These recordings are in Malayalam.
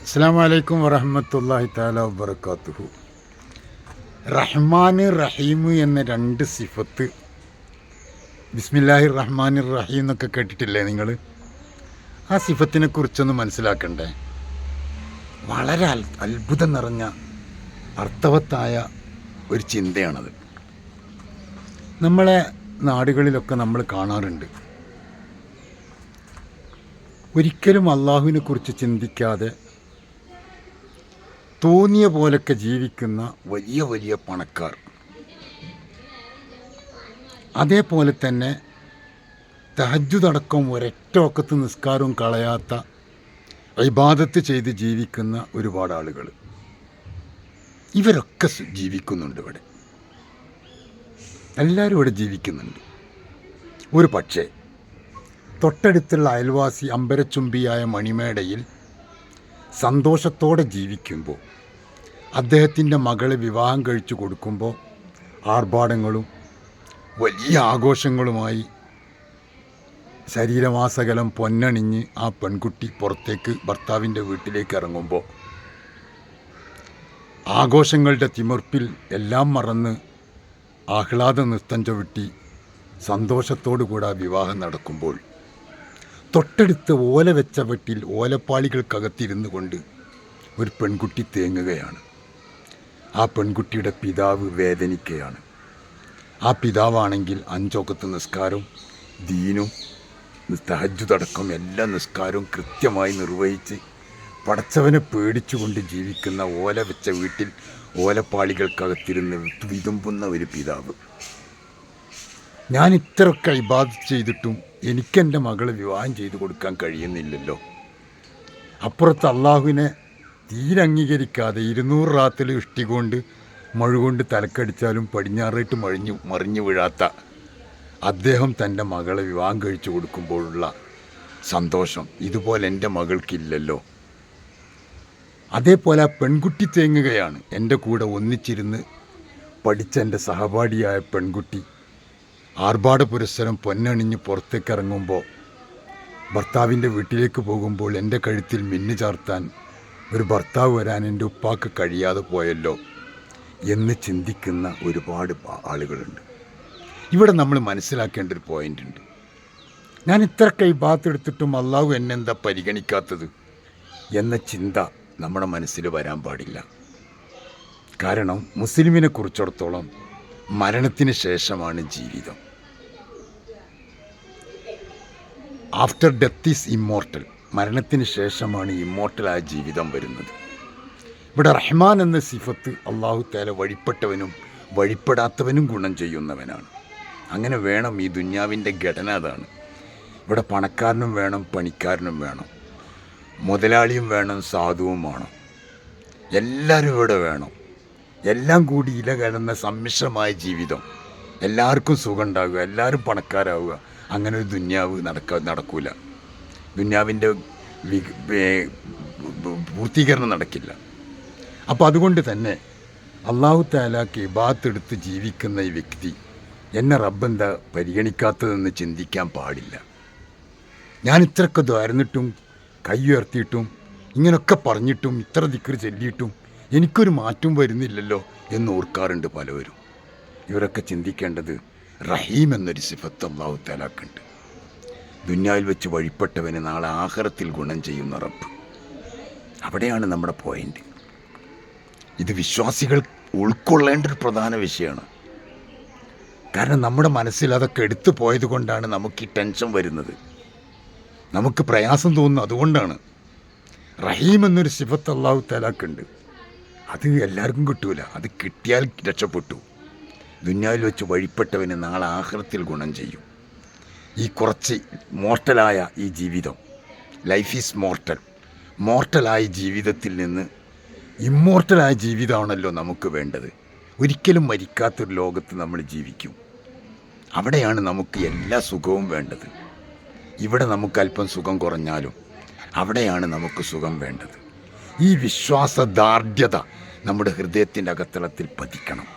അസ്സലാമു അലൈക്കും വറഹ്മത്തുള്ളാഹി തആല വബറകാതുഹു. റഹ്മാൻ റഹീം എന്ന രണ്ട് സിഫത്ത് ബിസ്മില്ലാഹിർ റഹ്മാനിർ റഹീം എന്നൊക്കെ കേട്ടിട്ടില്ലേ നിങ്ങൾ? ആ സിഫത്തിനെ കുറിച്ചൊന്ന് മനസ്സിലാക്കണ്ടേ? വളരെ അത്ഭുതം നിറഞ്ഞ അർത്ഥവത്തായ ഒരു ചിന്തയാണത്. നമ്മളെ നാടുകളിലൊക്കെ നമ്മൾ കാണാറുണ്ട്. ഒരിക്കലും അള്ളാഹുവിനെ കുറിച്ച് ചിന്തിക്കാതെ തോന്നിയ പോലൊക്കെ ജീവിക്കുന്ന വലിയ വലിയ പണക്കാർ, അതേപോലെ തന്നെ തഹജ്ജുദടക്കം ഒരൊറ്റ വഖത്ത് നിസ്കാരവും കളയാത്ത ഇബാദത്ത് ചെയ്ത് ജീവിക്കുന്ന ഒരുപാട് ആളുകൾ, ഇവരൊക്കെ ജീവിക്കുന്നുണ്ട് ഇവിടെ. എല്ലാവരും ഇവിടെ ജീവിക്കുന്നുണ്ട്. ഒരു പക്ഷേ തൊട്ടടുത്തുള്ള അയൽവാസി അമ്പരച്ചുംബിയായ മണിമേടയിൽ സന്തോഷത്തോടെ ജീവിക്കുമ്പോൾ, അദ്ദേഹത്തിൻ്റെ മകളെ വിവാഹം കഴിച്ചു കൊടുക്കുമ്പോൾ ആർഭാടങ്ങളും വലിയ ആഘോഷങ്ങളുമായി ശരീരമാസകലം പൊന്നണിഞ്ഞ് ആ പെൺകുട്ടി പുറത്തേക്ക് ഭർത്താവിൻ്റെ വീട്ടിലേക്ക് ഇറങ്ങുമ്പോൾ, ആഘോഷങ്ങളുടെ തിമിർപ്പിൽ എല്ലാം മറന്ന് ആഹ്ലാദ നൃത്തം ചവിട്ടി സന്തോഷത്തോടു കൂടെ വിവാഹം നടക്കുമ്പോൾ, തൊട്ടടുത്ത് ഓല വെച്ച വീട്ടിൽ ഓലപ്പാളികൾക്കകത്തിരുന്നു കൊണ്ട് ഒരു പെൺകുട്ടി തേങ്ങുകയാണ്. ആ പെൺകുട്ടിയുടെ പിതാവ് വേദനിക്കുകയാണ്. ആ പിതാവാണെങ്കിൽ 5 വഖത്ത് നിസ്കാരവും ദീനും തഹജ്ജുദടക്കം എല്ലാ നിസ്കാരവും കൃത്യമായി നിർവഹിച്ച് പടച്ചവനെ പേടിച്ചുകൊണ്ട് ജീവിക്കുന്ന ഓല വെച്ച വീട്ടിൽ ഓലപ്പാളികൾക്കകത്തിരുന്ന് വിതുമ്പുന്ന ഒരു പിതാവ്. ഞാൻ ഇത്രയൊക്കെ ഇബാദത്ത് ചെയ്തിട്ടും എനിക്കെൻ്റെ മകളെ വിവാഹം ചെയ്തു കൊടുക്കാൻ കഴിയുന്നില്ലല്ലോ. അപ്പുറത്ത് അള്ളാഹുവിനെ തീരെ അംഗീകരിക്കാതെ 200 റാത്തിൽ ഇഷ്ടികൊണ്ട് മഴുകൊണ്ട് തലക്കടിച്ചാലും പടിഞ്ഞാറേട്ട് മറിഞ്ഞു വീഴാത്ത അദ്ദേഹം തൻ്റെ മകളെ വിവാഹം കഴിച്ചു കൊടുക്കുമ്പോഴുള്ള സന്തോഷം ഇതുപോലെ എൻ്റെ മകൾക്കില്ലല്ലോ. അതേപോലെ ആ പെൺകുട്ടി തേങ്ങുകയാണ്. എൻ്റെ കൂടെ ഒന്നിച്ചിരുന്ന് പഠിച്ച എൻ്റെ സഹപാഠിയായ പെൺകുട്ടി ആർഭാട പുരസ്സരം പൊന്നണിഞ്ഞ് പുറത്തേക്ക് ഇറങ്ങുമ്പോൾ, ഭർത്താവിൻ്റെ വീട്ടിലേക്ക് പോകുമ്പോൾ എൻ്റെ കഴുത്തിൽ മിന്നു ചാർത്താൻ ഒരു ഭർത്താവ് വരാൻ എൻ്റെ ഉപ്പാക്ക് കഴിയാതെ പോയല്ലോ എന്ന് ചിന്തിക്കുന്ന ഒരുപാട് ആളുകളുണ്ട്. ഇവിടെ നമ്മൾ മനസ്സിലാക്കേണ്ട ഒരു പോയിൻ്റ് ഉണ്ട്. ഞാൻ ഇത്രയൊക്കെ ഇബാദത്തെടുത്തിട്ടും അള്ളാഹു എന്നെന്താ പരിഗണിക്കാത്തത് എന്ന ചിന്ത നമ്മുടെ മനസ്സിൽ വരാൻ പാടില്ല. കാരണം മുസ്ലിമിനെ കുറിച്ചിടത്തോളം മരണത്തിന് ശേഷമാണ് ജീവിതം. After death is immortal. മരണത്തിന് ശേഷമാണ് ഇമ്മോർട്ടലായ ജീവിതം വരുന്നത്. ഇവിടെ റഹ്മാൻ എന്ന സിഫത്ത് അള്ളാഹു തആല വഴിപ്പെട്ടവനും വഴിപ്പെടാത്തവനും ഗുണം ചെയ്യുന്നവനാണ്. അങ്ങനെ വേണം ഈ ദുന്യാവിൻ്റെ ഘടന. അതാണ്. ഇവിടെ പണക്കാരനും വേണം, പണിക്കാരനും വേണം, മുതലാളിയും വേണം, സാധുവും വേണം, എല്ലാവരും ഇവിടെ വേണം. എല്ലാം കൂടി ഇല കിടന്ന സമ്മിശ്രമായ ജീവിതം. എല്ലാവർക്കും സുഖം ഉണ്ടാവുക, എല്ലാവരും പണക്കാരാവുക, അങ്ങനെ ഒരു ദുന്യാവ് നടക്കൂല. ദുന്യാവിൻ്റെ പൂർത്തീകരണം നടക്കില്ല. അപ്പോൾ അതുകൊണ്ട് തന്നെ അള്ളാഹു തആലക്ക് ഇബാദത്തെടുത്ത് ജീവിക്കുന്ന ഈ വ്യക്തി എന്നെ റബ്ബെന്താ പരിഗണിക്കാത്തതെന്ന് ചിന്തിക്കാൻ പാടില്ല. ഞാൻ ഇത്രയൊക്കെ ദ്വാരന്നിട്ടും കൈ ഉയർത്തിയിട്ടും ഇങ്ങനെയൊക്കെ പറഞ്ഞിട്ടും ഇത്ര ദിക്ർ ചൊല്ലിയിട്ടും എനിക്കൊരു മാറ്റം വരുന്നില്ലല്ലോ എന്ന് ഓർക്കാറുണ്ട് പലവരും. ഇവരൊക്കെ ചിന്തിക്കേണ്ടത് റഹീം എന്നൊരു സിഫത്ത് അല്ലാഹു തആലക്കുണ്ട്. ദുന്യാവിൽ വെച്ച് വഴിപ്പെട്ടവന് നാളെ ആഖിറത്തിൽ ഗുണം ചെയ്യുന്ന റബ്ബ്. അവിടെയാണ് നമ്മുടെ പോയിൻ്റ്. ഇത് വിശ്വാസികൾ ഉൾക്കൊള്ളേണ്ട ഒരു പ്രധാന വിഷയമാണ്. കാരണം നമ്മുടെ മനസ്സിൽ അതൊക്കെ എടുത്തു പോയത് കൊണ്ടാണ് നമുക്ക് ഈ ടെൻഷൻ വരുന്നത്, നമുക്ക് പ്രയാസം തോന്നുന്നത്. അതുകൊണ്ടാണ്. റഹീം എന്നൊരു സിഫത്ത് അല്ലാഹു തആലക്കുണ്ട്. അത് എല്ലാവർക്കും കിട്ടൂല. അത് കിട്ടിയാൽ രക്ഷപ്പെട്ടു. ദുന്യാവിൽ വെച്ച് വഴിപ്പെട്ടവന് നാളെ ആഖിറത്തിൽ ഗുണം ചെയ്യും. ഈ കുറച്ച് മോർട്ടലായ ഈ ജീവിതം, ലൈഫ് ഈസ് മോർട്ടൽ, മോർട്ടലായ ജീവിതത്തിൽ നിന്ന് ഇമ്മോർട്ടലായ ജീവിതമാണല്ലോ നമുക്ക് വേണ്ടത്. ഒരിക്കലും മരിക്കാത്തൊരു ലോകത്ത് നമ്മൾ ജീവിക്കും. അവിടെയാണ് നമുക്ക് എല്ലാ സുഖവും വേണ്ടത്. ഇവിടെ നമുക്ക് അല്പം സുഖം കുറഞ്ഞാലും അവിടെയാണ് നമുക്ക് സുഖം വേണ്ടത്. ഈ വിശ്വാസദാർഢ്യത നമ്മുടെ ഹൃദയത്തിൻ്റെ അകത്തളത്തിൽ പതിക്കണം.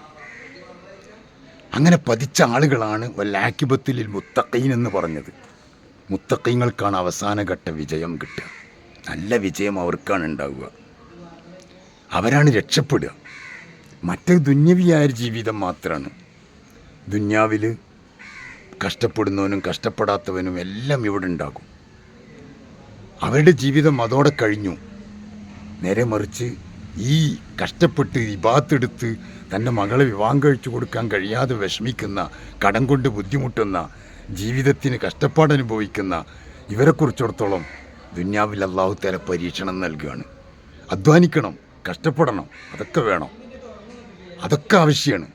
അങ്ങനെ പതിച്ച ആളുകളാണ് വല്ലാക്കിബത്തിൽ മുത്തഖീൻ എന്ന് പറഞ്ഞത്. മുത്തഖീങ്ങൾക്കാണ് അവസാനഘട്ട വിജയം കിട്ടുക. നല്ല വിജയം അവർക്കാണ് ഉണ്ടാവുക. അവരാണ് രക്ഷപ്പെടുക. മറ്റേ ദുന്യവിയായ ജീവിതം മാത്രമാണ്. ദുന്യാവിൽ കഷ്ടപ്പെടുന്നവനും കഷ്ടപ്പെടാത്തവനും എല്ലാം ഇവിടെ ഉണ്ടാകും. അവരുടെ ജീവിതം അതോടെ കഴിഞ്ഞു. നേരെ മറിച്ച് ഈ കഷ്ടപ്പെട്ട് ഇബാത്തെടുത്ത് തൻ്റെ മകളെ വിവാഹം കഴിച്ചു കൊടുക്കാൻ കഴിയാതെ വിഷമിക്കുന്ന, കടം കൊണ്ട് ബുദ്ധിമുട്ടുന്ന, ജീവിതത്തിന് കഷ്ടപ്പാടനുഭവിക്കുന്ന ഇവരെക്കുറിച്ചിടത്തോളം ദുന്യാവിൽ അല്ലാഹു തആല പരീക്ഷണം നൽകുകയാണ്. അധ്വാനിക്കണം, കഷ്ടപ്പെടണം, അതൊക്കെ വേണം, അതൊക്കെ ആവശ്യമാണ്.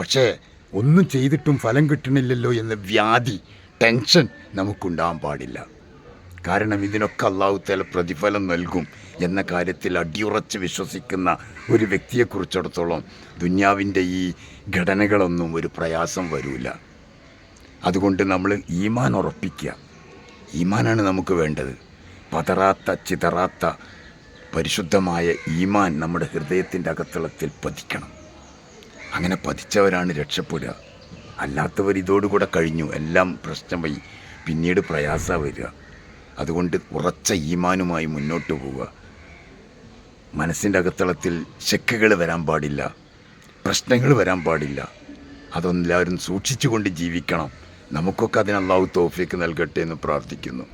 പക്ഷേ ഒന്നും ചെയ്തിട്ടും ഫലം കിട്ടണില്ലല്ലോ എന്ന വ്യാധി, ടെൻഷൻ നമുക്കുണ്ടാകാൻ പാടില്ല. കാരണം ഇതിനൊക്കെ അല്ലാഹു തആല പ്രതിഫലം നൽകും എന്ന കാര്യത്തിൽ അടിയുറച്ച് വിശ്വസിക്കുന്ന ഒരു വ്യക്തിയെക്കുറിച്ചിടത്തോളം ദുന്യാവിൻ്റെ ഈ ഘടനകളൊന്നും ഒരു പ്രയാസം വരില്ല. അതുകൊണ്ട് നമ്മൾ ഈമാൻ ഉറപ്പിക്കുക. ഈമാനാണ് നമുക്ക് വേണ്ടത്. പതറാത്ത ചിതറാത്ത പരിശുദ്ധമായ ഈമാൻ നമ്മുടെ ഹൃദയത്തിൻ്റെ അകത്തളത്തിൽ പതിക്കണം. അങ്ങനെ പതിച്ചവരാണ് രക്ഷപ്പെടുക. അല്ലാത്തവർ ഇതോടുകൂടെ കഴിഞ്ഞു, എല്ലാം പ്രശ്നമായി, പിന്നീട് പ്രയാസമാണ് വരിക. അതുകൊണ്ട് ഉറച്ച ഈമാനുമായി മുന്നോട്ട് പോവുക. മനസ്സിൻ്റെ അകത്തളത്തിൽ ശെക്കുകൾ വരാൻ പാടില്ല, പ്രശ്നങ്ങൾ വരാൻ പാടില്ല. അതൊന്നും എല്ലാവരും സൂക്ഷിച്ചുകൊണ്ട് ജീവിക്കണം. നമുക്കൊക്കെ അതിന് അല്ലാഹു തൗഫീക്ക് നൽകട്ടെ എന്ന് പ്രാർത്ഥിക്കുന്നു.